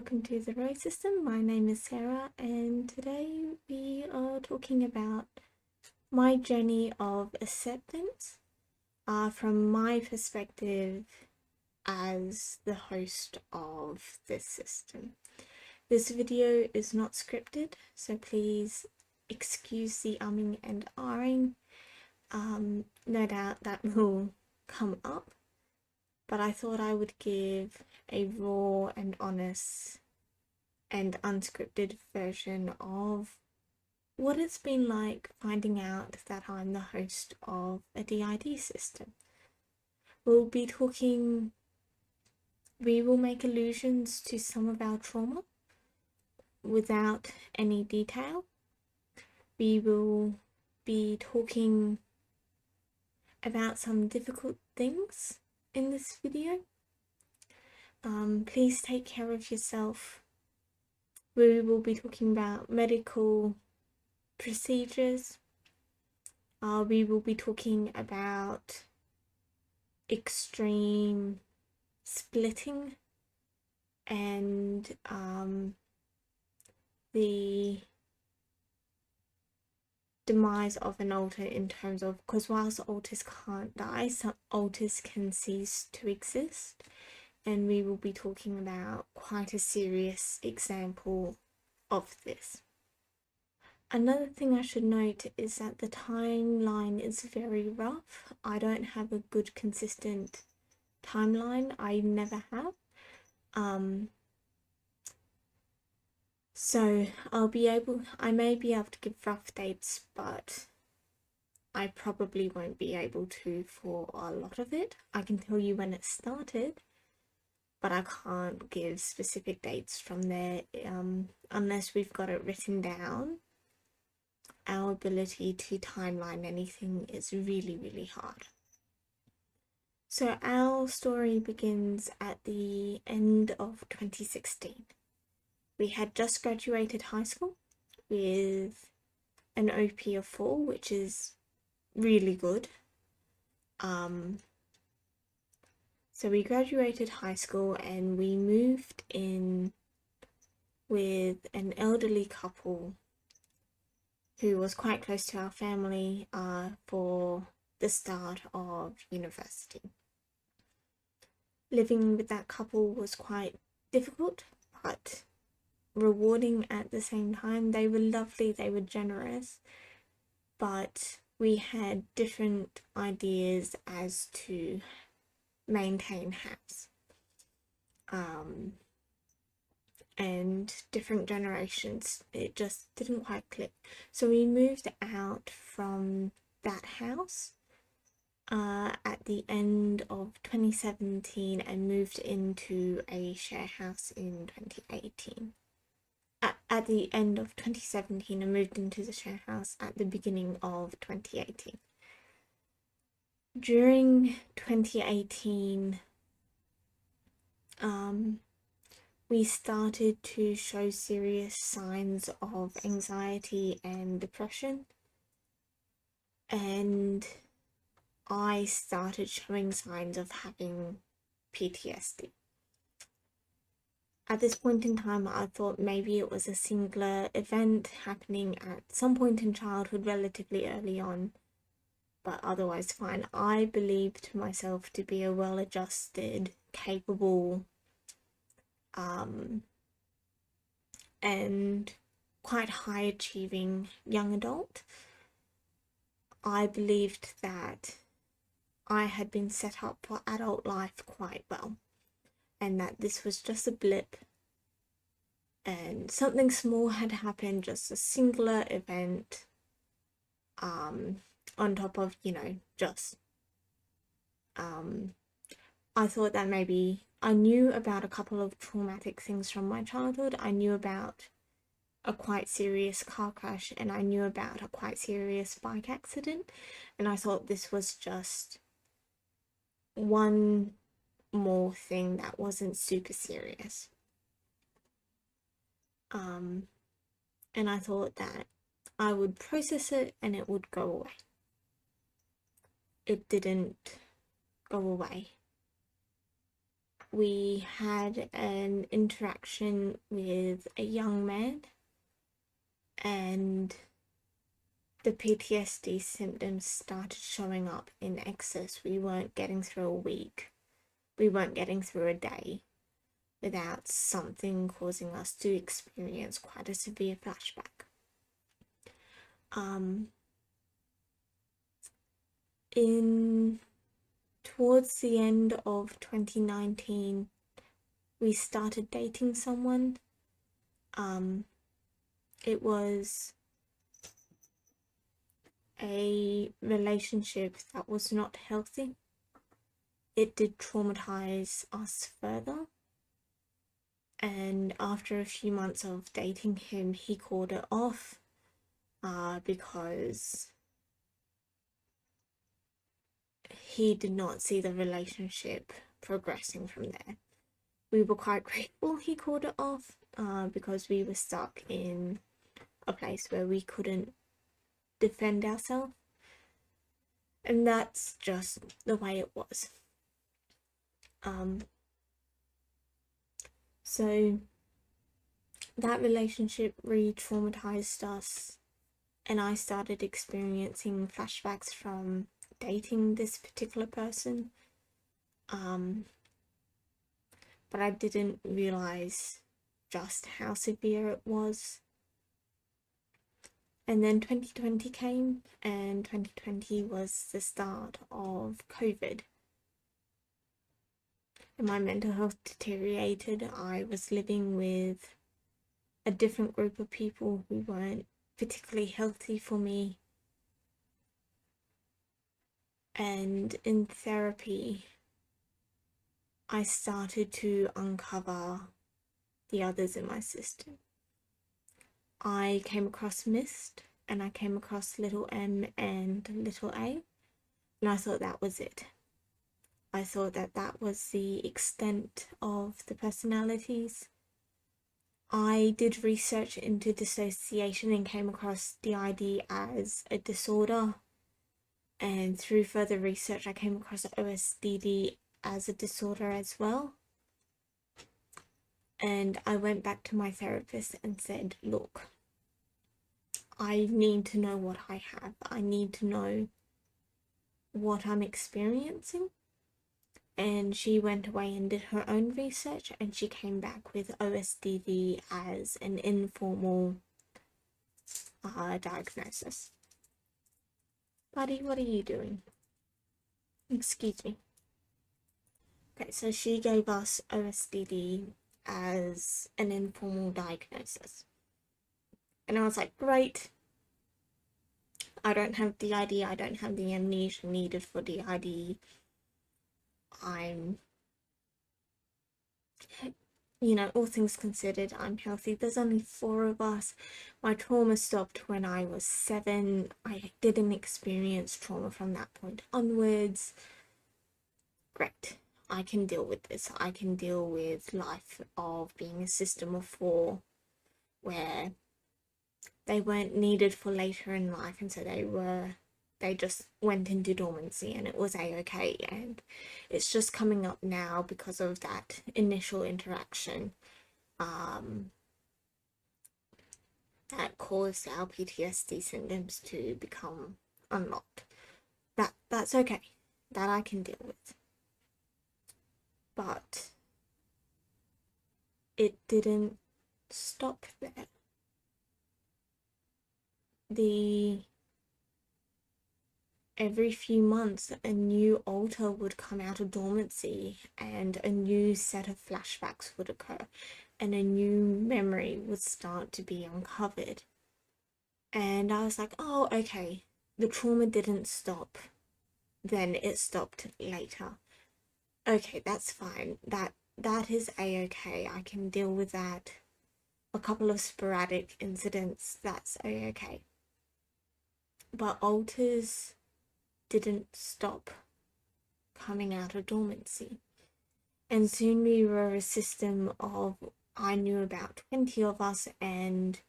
welcome to the Rose System. My name is Sarah, and today we are talking about my journey of acceptance from my perspective as the host of this system. This video is not scripted, so please excuse the umming and ahhing. No doubt that will come up, but I thought I would give a raw and honest and unscripted version of what it's been like finding out that I'm the host of a DID system. We will make allusions to some of our trauma without any detail. We will be talking about some difficult things in this video. Please take care of yourself. We will be talking about medical procedures. We will be talking about extreme splitting and the demise of an alter in terms of, because whilst alters can't die, some alters can cease to exist. And we will be talking about quite a serious example of this. Another thing I should note is that the timeline is very rough. I don't have a good consistent timeline. I never have. So I may be able to give rough dates, but I probably won't be able to for a lot of it. I can tell you when it started, but I can't give specific dates from there unless we've got it written down. Our ability to timeline anything is really, really hard. So our story begins at the end of 2016. We had just graduated high school with an OP of 4, which is really good. So we graduated high school and we moved in with an elderly couple who was quite close to our family for the start of university. Living with that couple was quite difficult, but rewarding at the same time. They were lovely, they were generous, but we had different ideas as to maintain house and different generations. It just didn't quite click, so we moved out from that house at the end of 2017 and moved into a share house in 2018. At the end of 2017 and moved into the share house at the beginning of 2018. During 2018, we started to show serious signs of anxiety and depression, and I started showing signs of having PTSD. At this point in time, I thought maybe it was a singular event happening at some point in childhood relatively early on, but otherwise fine. I believed myself to be a well-adjusted, capable, and quite high-achieving young adult. I believed that I had been set up for adult life quite well, and that this was just a blip and something small had happened, just a singular event, on top of, I thought that maybe I knew about a couple of traumatic things from my childhood. I knew about a quite serious car crash and I knew about a quite serious bike accident, and I thought this was just one more thing that wasn't super serious. And I thought that I would process it and it would go away. It didn't go away. we had an interaction with a young man, and the PTSD symptoms started showing up in excess. We weren't getting through a week, we weren't getting through a day without something causing us to experience quite a severe flashback. In towards the end of 2019, we started dating someone. It was a relationship that was not healthy. It did traumatize us further. And after a few months of dating him, he called it off because he did not see the relationship progressing from there. We were quite grateful he called it off because we were stuck in a place where we couldn't defend ourselves, and that's just the way it was. So that relationship re-traumatized us, and I started experiencing flashbacks from dating this particular person, but I didn't realize just how severe it was. And then 2020 came, and 2020 was the start of COVID. And my mental health deteriorated. I was living with a different group of people who weren't particularly healthy for me. And in therapy, I started to uncover the others in my system. I came across Mist, and I came across little m and little a, and I thought that was it. I thought that that was the extent of the personalities. I did research into dissociation and came across DID as a disorder, and through further research I came across OSDD as a disorder as well. And I went back to my therapist and said, look, I need to know what I have. I need to know what I'm experiencing. And she went away and did her own research, and she came back with OSDD as an informal diagnosis. Buddy, what are you doing? Excuse me. Okay, so she gave us OSDD as an informal diagnosis. And I was like, great. I don't have DID, I don't have the amnesia needed for DID. I'm, all things considered, I'm healthy. There's only 4 of us. My trauma stopped when I was 7. I didn't experience trauma from that point onwards. Great. I can deal with this. I can deal with life of being a system of 4 where they weren't needed for later in life, and so they just went into dormancy, and it was a-okay. And it's just coming up now because of that initial interaction that caused our PTSD symptoms to become unlocked. That's okay. That I can deal with. But it didn't stop there. Every few months a new altar would come out of dormancy, and a new set of flashbacks would occur, and a new memory would start to be uncovered. And I was like, oh, okay, the trauma didn't stop then, it stopped later. Okay, that's fine. That is a-okay. I can deal with that. A couple of sporadic incidents, that's a-okay. But alters didn't stop coming out of dormancy. And soon we were a system of, I knew about 20 of us, and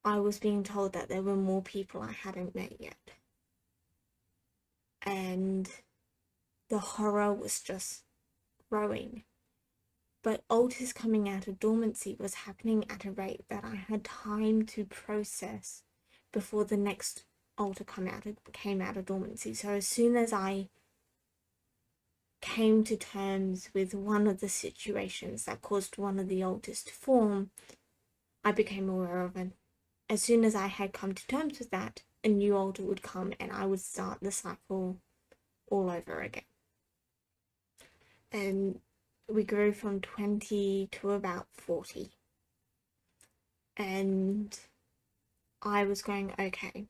I was being told that there were more people I hadn't met yet. And the horror was just growing. But alters coming out of dormancy was happening at a rate that I had time to process before the next alter came out of dormancy. So as soon as I came to terms with one of the situations that caused one of the alters to form, I became aware of it. As soon as I had come to terms with that, a new alter would come and I would start the cycle all over again. And we grew from 20 to about 40. And I was going, okay,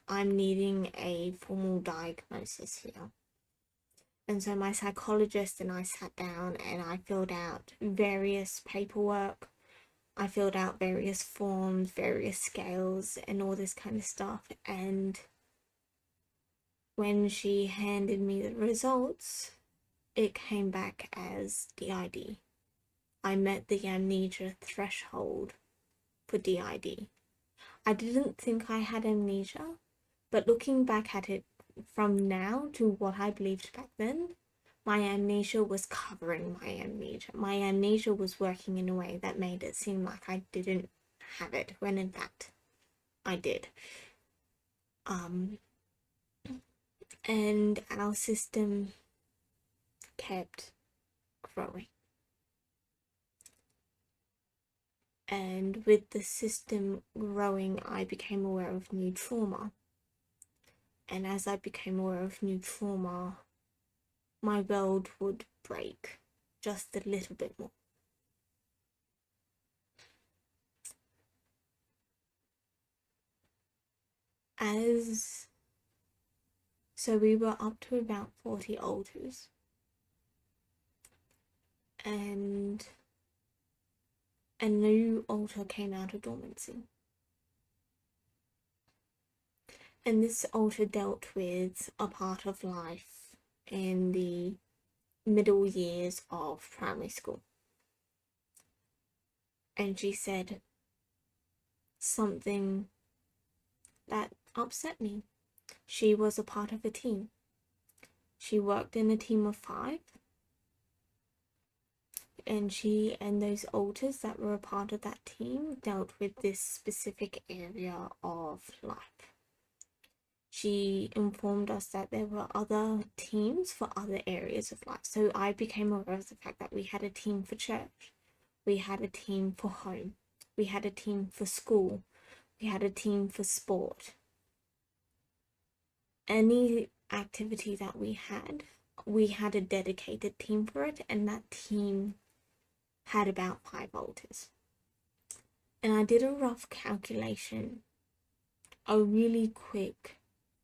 I'm needing a formal diagnosis here. And so my psychologist and I sat down and I filled out various paperwork. I filled out various forms, various scales, and all this kind of stuff. And when she handed me the results, it came back as DID. I met the amnesia threshold for DID. I didn't think I had amnesia, but looking back at it from now to what I believed back then, my amnesia was covering my amnesia. My amnesia was working in a way that made it seem like I didn't have it, when in fact I did. And our system kept growing. And with the system growing, I became aware of new trauma. And as I became aware of new trauma, my world would break just a little bit more. So we were up to about 40 alters. And a new alter came out of dormancy. And this alter dealt with a part of life in the middle years of primary school. And she said something that upset me. She was a part of a team. She worked in a team of 5. And she and those alters that were a part of that team dealt with this specific area of life. She informed us that there were other teams for other areas of life. So I became aware of the fact that we had a team for church, we had a team for home, we had a team for school, we had a team for sport. Any activity that we had a dedicated team for it, and that team had about 5 alters. And I did a rough calculation, a really quick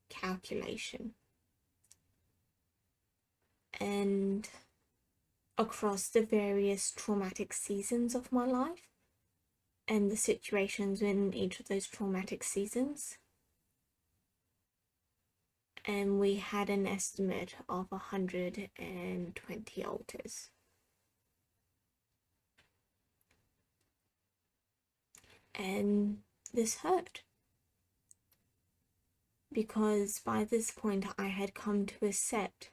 calculation, and across the various traumatic seasons of my life and the situations in each of those traumatic seasons, and we had an estimate of 120 alters. And this hurt, because by this point I had come to accept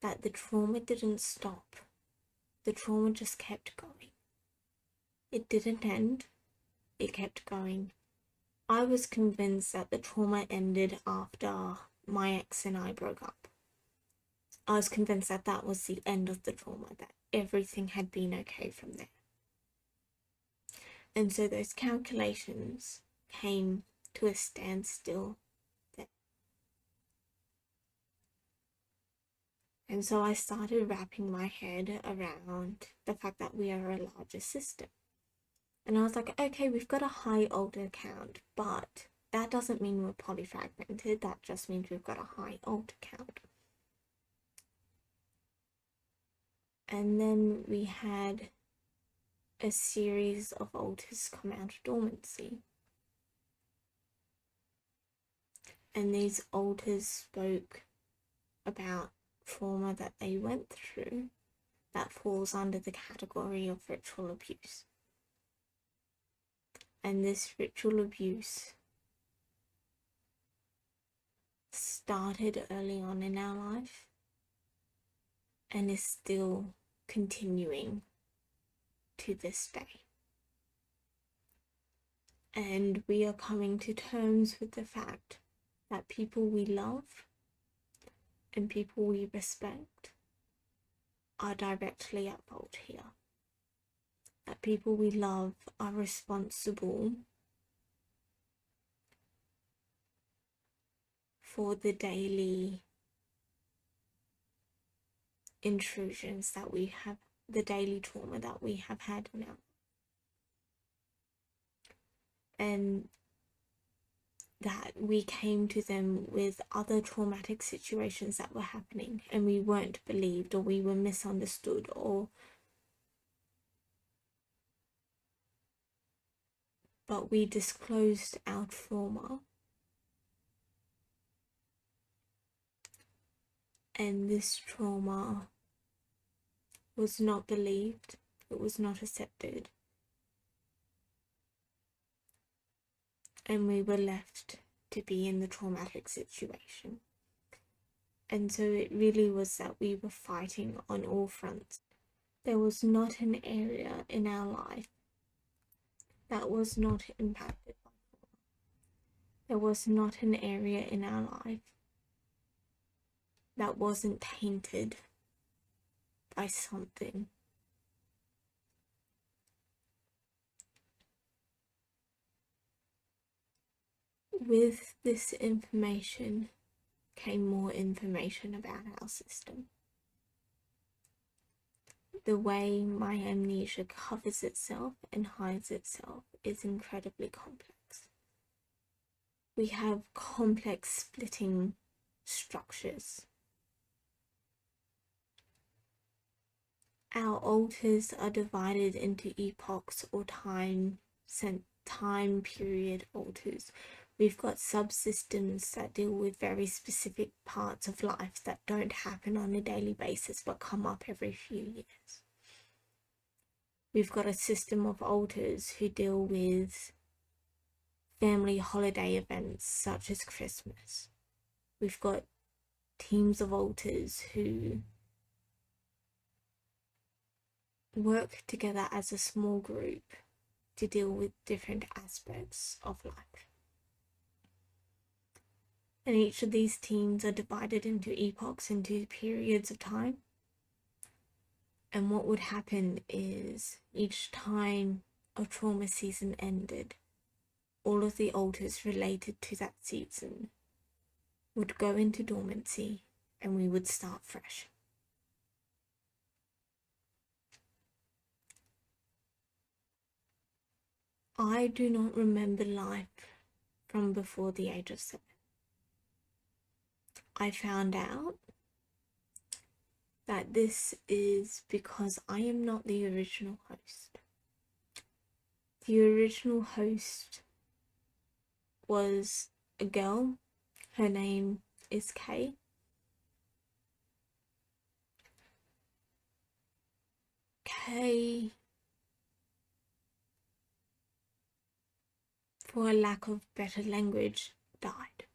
that the trauma didn't stop. The trauma just kept going. It didn't end, it kept going. I was convinced that the trauma ended after my ex and I broke up. I was convinced that that was the end of the trauma, that everything had been okay from there. And so those calculations came to a standstill there. And so I started wrapping my head around the fact that we are a larger system. And I was like, okay, we've got a high alter count, but that doesn't mean we're polyfragmented. That just means we've got a high alter count. And then we had a series of alters come out of dormancy. And these alters spoke about trauma that they went through that falls under the category of ritual abuse. And this ritual abuse started early on in our life, and is still continuing to this day. And we are coming to terms with the fact that people we love and people we respect are directly at fault here. That people we love are responsible for the daily intrusions that we have, the daily trauma that we have had in our, and that we came to them with other traumatic situations that were happening and we weren't believed, or we were misunderstood, but we disclosed our trauma, and this trauma was not believed, it was not accepted, and we were left to be in the traumatic situation. And so it really was that we were fighting on all fronts. There was not an area in our life that was not impacted by trauma. There was not an area in our life that wasn't tainted by something. With this information came more information about our system. The way my amnesia covers itself and hides itself is incredibly complex. We have complex splitting structures. Our alters are divided into epochs or time period alters. We've got subsystems that deal with very specific parts of life that don't happen on a daily basis but come up every few years. We've got a system of alters who deal with family holiday events such as Christmas. We've got teams of alters who work together as a small group to deal with different aspects of life. And each of these teams are divided into epochs, into periods of time. And what would happen is each time a trauma season ended, all of the alters related to that season would go into dormancy and we would start fresh. I do not remember life from before the age of 7. I found out that this is because I am not the original host. The original host was a girl. Her name is Kay. Kay, for a lack of better language, died.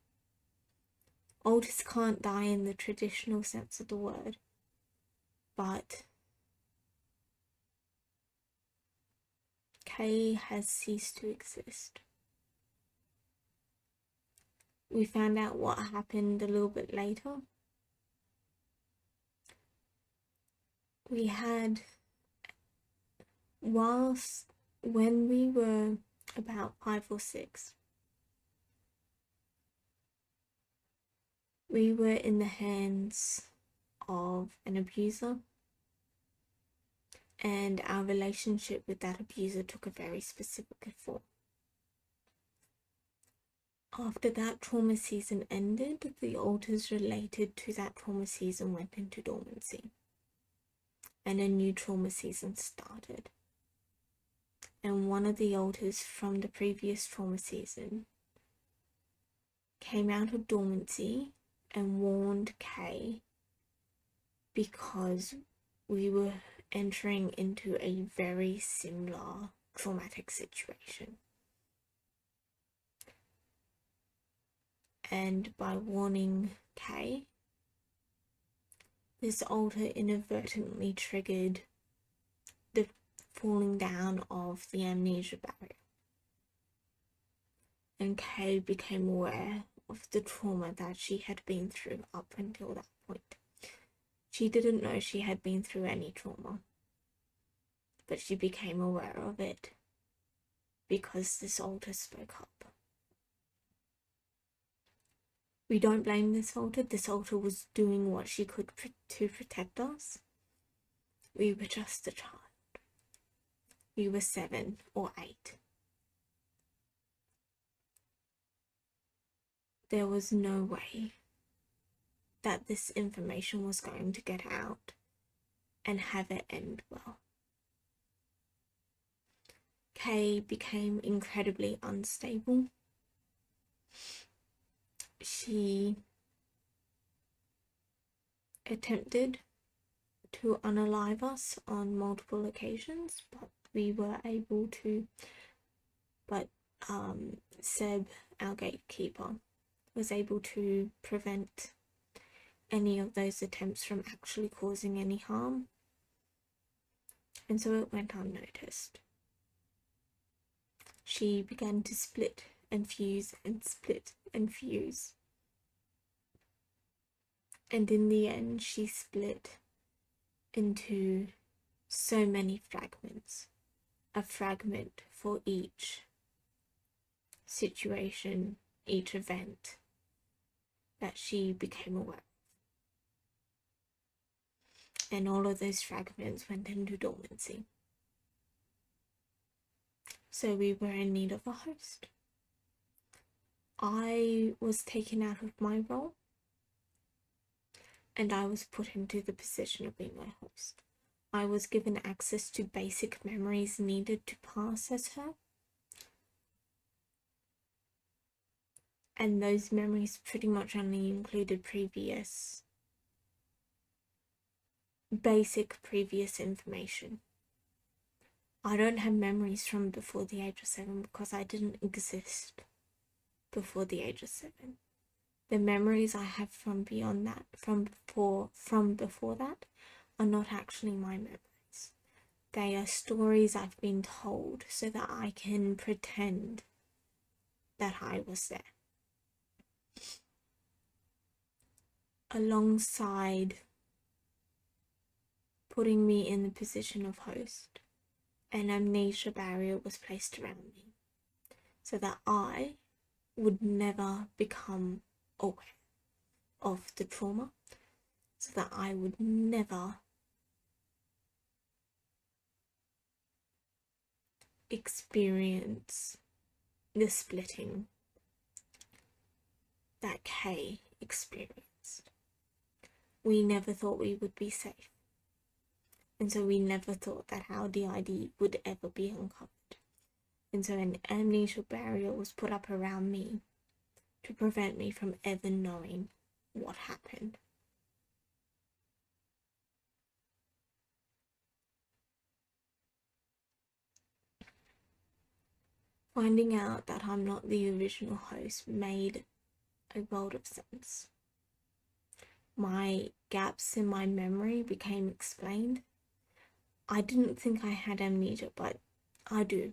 Alters can't die in the traditional sense of the word, but Kay has ceased to exist. We found out what happened a little bit later. We had, when we were about 5 or 6, we were in the hands of an abuser, and our relationship with that abuser took a very specific form. After that trauma season ended, the alters related to that trauma season went into dormancy, and a new trauma season started. And one of the alters from the previous trauma season came out of dormancy and warned Kay because we were entering into a very similar traumatic situation. And by warning Kay, this alter inadvertently triggered the falling down of the amnesia barrier. And Kay became aware of the trauma that she had been through up until that point. She didn't know she had been through any trauma, but she became aware of it because this alter spoke up. We don't blame this alter. This alter was doing what she could to protect us. We were just a child. We were 7 or 8. There was no way that this information was going to get out and have it end well. Kay became incredibly unstable. She attempted to unalive us on multiple occasions, but we were able to, Seb, our gatekeeper, was able to prevent any of those attempts from actually causing any harm, and so it went unnoticed. She began to split and fuse and split and fuse, and in the end she split into so many fragments, a fragment for each situation, each event that she became aware of. And all of those fragments went into dormancy. So we were in need of a host. I was taken out of my role and I was put into the position of being a host. I was given access to basic memories needed to process her, and those memories pretty much only included basic previous information. I don't have memories from before the age of 7 because I didn't exist before the age of 7. The memories I have from beyond that, from before that, are not actually my memories. They are stories I've been told so that I can pretend that I was there. Alongside putting me in the position of host, an amnesia barrier was placed around me so that I would never become aware of the trauma, so that I would never experience the splitting that Kay experienced. We never thought we would be safe, and so we never thought that our DID would ever be uncovered. And so an amnesia barrier was put up around me to prevent me from ever knowing what happened. Finding out that I'm not the original host made a world of sense. My gaps in my memory became explained. I didn't think I had amnesia, but I do.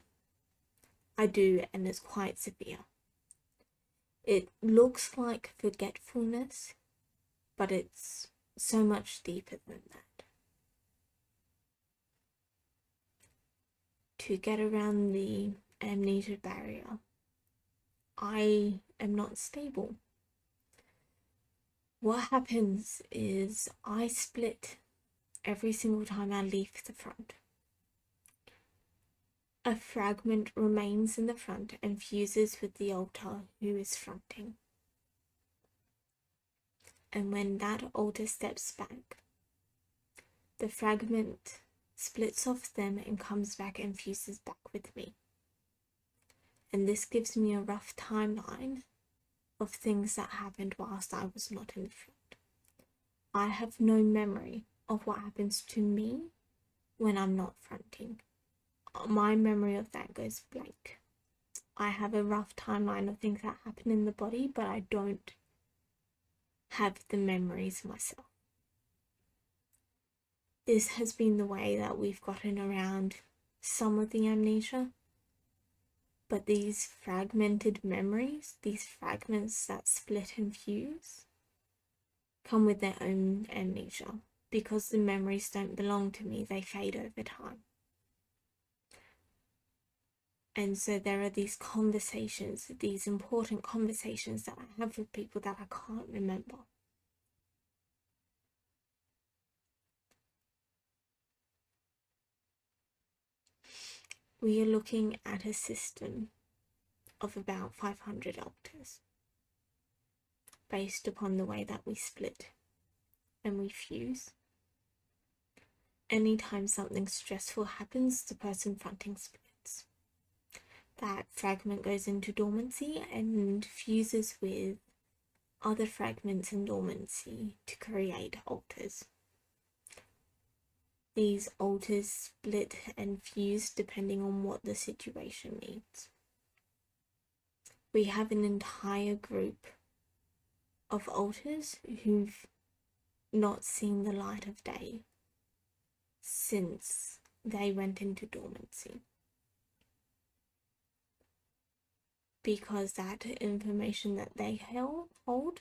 And it's quite severe. It looks like forgetfulness, but it's so much deeper than that. To get around the amnesia barrier, I am not stable. What happens is I split every single time I leave the front. A fragment remains in the front and fuses with the alter who is fronting. And when that alter steps back, the fragment splits off them and comes back and fuses back with me. And this gives me a rough timeline of things that happened whilst I was not in the front. I have no memory of what happens to me when I'm not fronting. My memory of that goes blank. I have a rough timeline of things that happen in the body, but I don't have the memories myself. this has been the way that we've gotten around some of the amnesia. But these fragmented memories, these fragments that split and fuse, come with their own amnesia. Because the memories don't belong to me, they fade over time. And so there are these conversations, these important conversations that I have with people that I can't remember. We are looking at a system of about 500 alters based upon the way that we split and we fuse. Anytime something stressful happens, the person fronting splits. That fragment goes into dormancy and fuses with other fragments in dormancy to create alters. These alters split and fuse depending on what the situation needs. We have an entire group of alters who've not seen the light of day since they went into dormancy. Because that information that they hold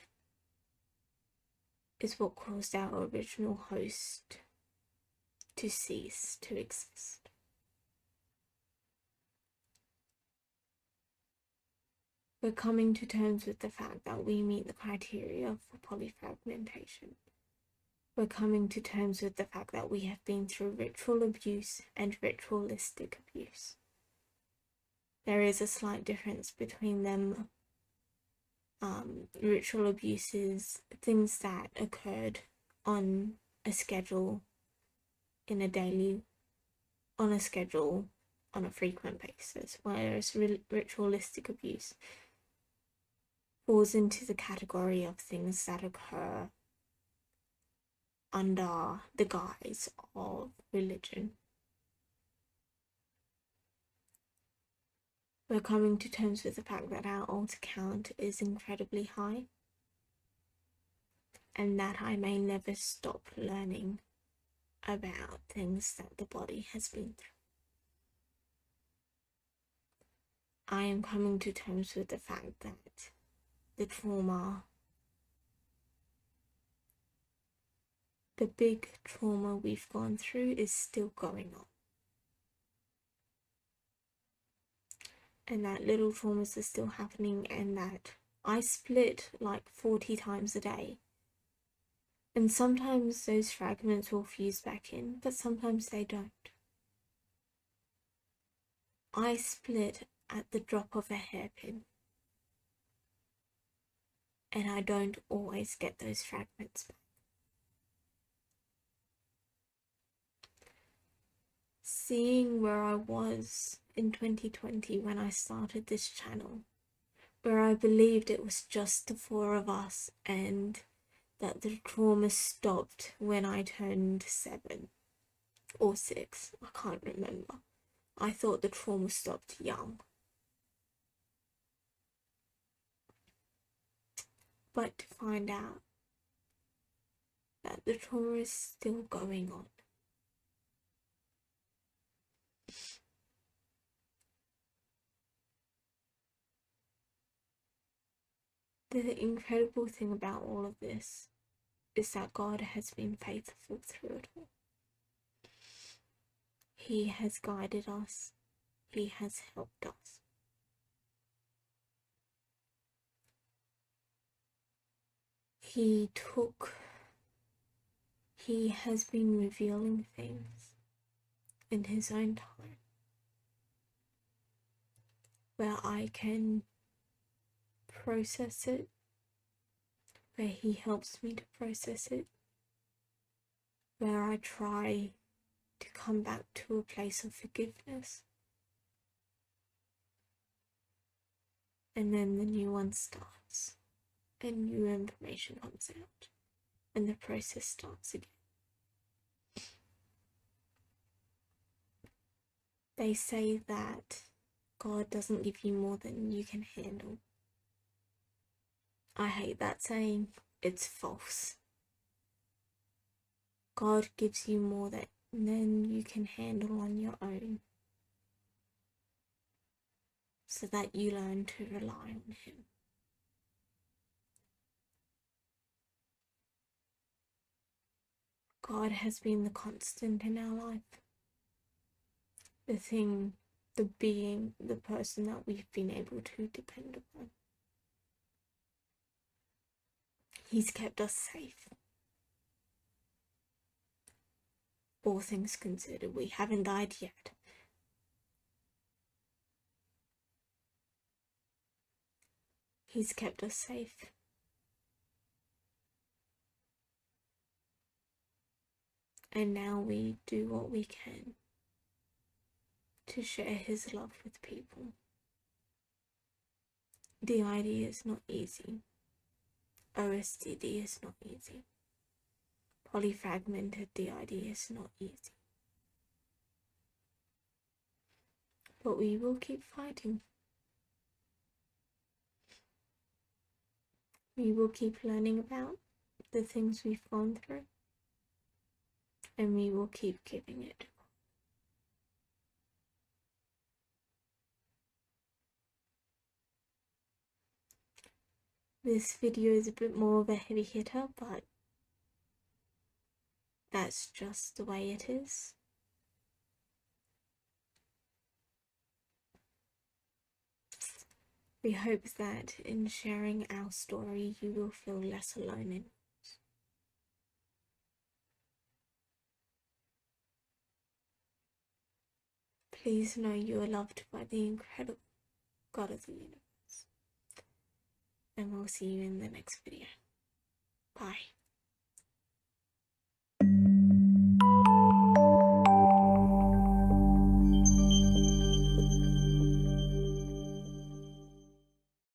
is what caused our original host to cease to exist. We're coming to terms with the fact that we meet the criteria for polyfragmentation. We're coming to terms with the fact that we have been through ritual abuse and ritualistic abuse. There is a slight difference between them. Ritual abuses, things that occurred on a schedule, on a schedule, on a frequent basis, whereas ritualistic abuse falls into the category of things that occur under the guise of religion. We're coming to terms with the fact that our alter count is incredibly high and that I may never stop learning about things that the body has been through. I am coming to terms with the fact that the trauma, the big trauma we've gone through is still going on. And that little traumas are still happening, and that I split like 40 times a day. And sometimes those fragments will fuse back in, but sometimes they don't. I split at the drop of a hairpin. And I don't always get those fragments back. Seeing where I was in 2020 when I started this channel, where I believed it was just the four of us and that the trauma stopped when I turned 7 or 6, I can't remember. I thought the trauma stopped young. But to find out that the trauma is still going on. The incredible thing about all of this is that God has been faithful through it all. He has guided us. He has helped us. He has been revealing things in his own time, where I can process it, where he helps me to process it, where I try to come back to a place of forgiveness. And then the new one starts, and new information comes out, and the process starts again. They say that God doesn't give you more than you can handle. I hate that saying. It's false. God gives you more than you can handle on your own, so that you learn to rely on Him. God has been the constant in our life, the thing, the being, the person that we've been able to depend upon. He's kept us safe. All things considered, we haven't died yet. He's kept us safe. And now we do what we can to share His love with people. DID is not easy. OSDD is not easy. Polyfragmented DID is not easy. But we will keep fighting. We will keep learning about the things we've gone through. And we will keep giving it. This video is a bit more of a heavy hitter, but that's just the way it is. We hope that in sharing our story, you will feel less alone in it. Please know you are loved by the incredible God of the universe. And we'll see you in the next video. Bye.